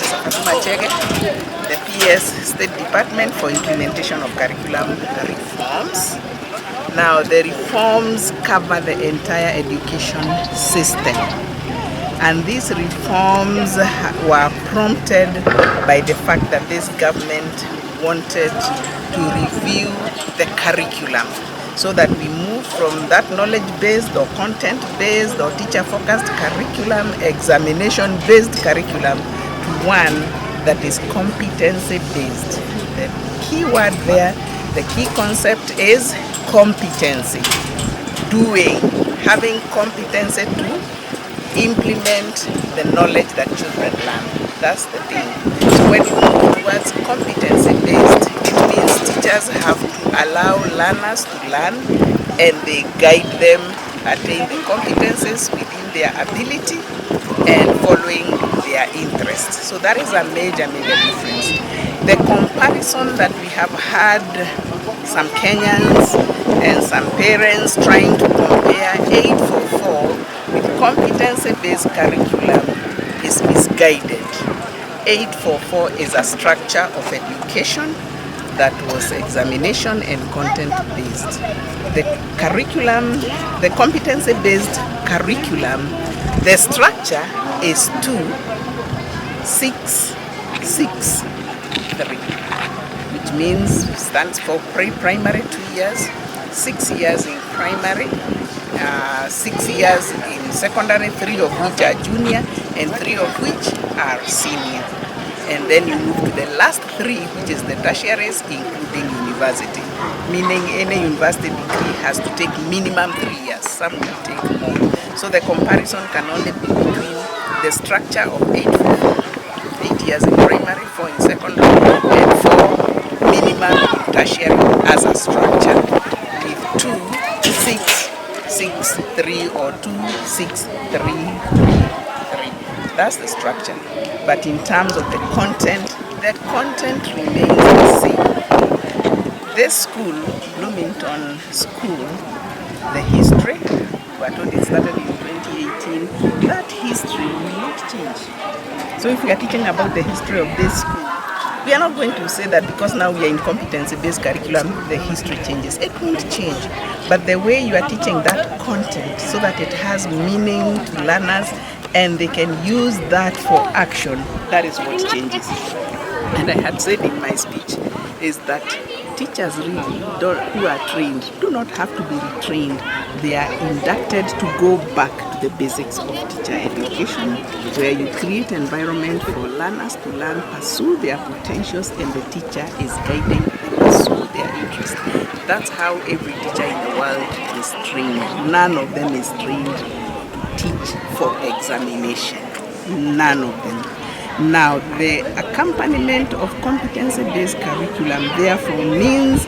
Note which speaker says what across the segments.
Speaker 1: Professor Fatuma Chege, the PS State Department for Implementation of Curriculum Reforms. Now, the reforms cover the entire education system, and these reforms were prompted by the fact that this government wanted to review the curriculum so that we move from that knowledge-based or content-based or teacher-focused curriculum, examination-based curriculum, to one that is competency-based. The key word there, the key concept is competency. Doing, having competency to implement the knowledge that children learn. That's the thing. So when you move towards competency-based, it means teachers have to allow learners to learn, and they guide them attain the competencies within their ability and following their interests. So that is a major difference. The comparison that we have had some Kenyans and some parents trying to compare 844 with competency-based curriculum is misguided. 844 is a structure of education that was examination and content-based. The curriculum, the competency-based curriculum, the structure is 2, 6, 6, 3, which means stands for pre-primary 2 years, 6 years in primary, 6 years in secondary, 3 of which are junior and 3 of which are senior. And then you move to the last 3, which is the tertiaries, including university, meaning any university degree has to take minimum 3 years. Some will take more. So the comparison can only be between the structure of 8 years in primary, 4 in secondary, and 4 minimum in tertiary as a structure, with 2, 6, 6, 3, or 2, 6, 3, 3. That's the structure. But in terms of the content remains the same. This school, Bloomington School, the history, we are told it started in 2018, that history will not change. So if we are teaching about the history of this school, we are not going to say that because now we are in competency-based curriculum, the history changes. It won't change. But the way you are teaching that content so that it has meaning to learners and they can use that for action, that is what changes. And I had said in my speech is that teachers really who are trained do not have to be retrained. They are inducted to go back to the basics of teacher education, where you create an environment for learners to learn, pursue their potentials, and the teacher is guiding them pursue their interests. That's how every teacher in the world is trained. None of them is trained to teach for examination. None of them. Now, the accompaniment of competency-based curriculum therefore means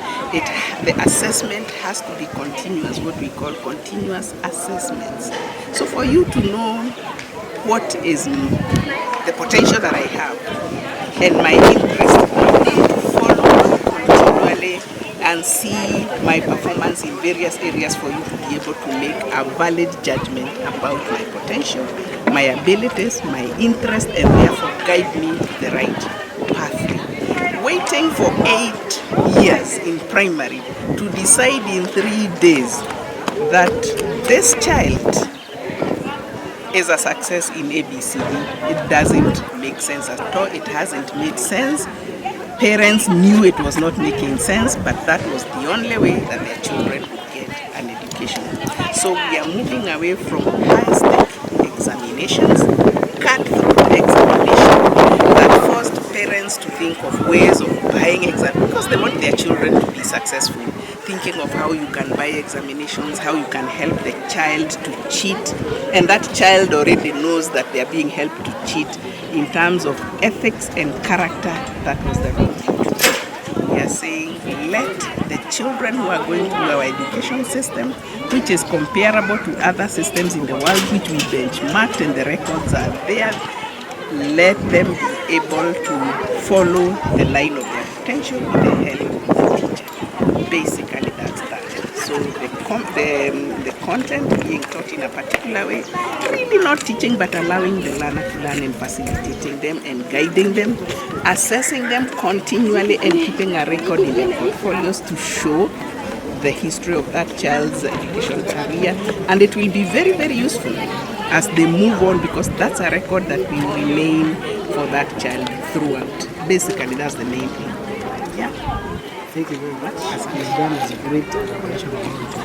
Speaker 1: the assessment has to be continuous, what we call continuous assessments. So for you to know what is the potential that I have and my interest, you need to follow continually and see my performance in various areas for you to be able to make a valid judgment about my potential, my abilities, my interest, and therefore guide me to the right pathway. Waiting for 8 years in primary to decide in 3 days that this child is a success in ABCD, it doesn't make sense at all. It hasn't made sense. Parents knew it was not making sense, but that was the only way that their children would get an education. So we are moving away from high-stake examinations, cutthroat examination that forced parents to think of ways of buying exams because they want their children to be successful. Thinking of how you can buy examinations, how you can help the child to cheat, and that child already knows that they are being helped to cheat in terms of ethics and character. That was the wrong thing to do. We are saying let the children who are going through our education system, which is comparable to other systems in the world, which we benchmarked and the records are there, let them be able to follow the line of their potential with the help of the teacher. Basically, that's that. So the content being taught in a particular way, really not teaching but allowing the learner to learn and facilitating them and guiding them, assessing them continually and keeping a record in their portfolios to show the history of that child's education career, and it will be very, very useful as they move on, because that's a record that will remain for that child throughout. Basically, that's the main thing. Yeah.
Speaker 2: Thank you very much. As you've done, is a great preparation of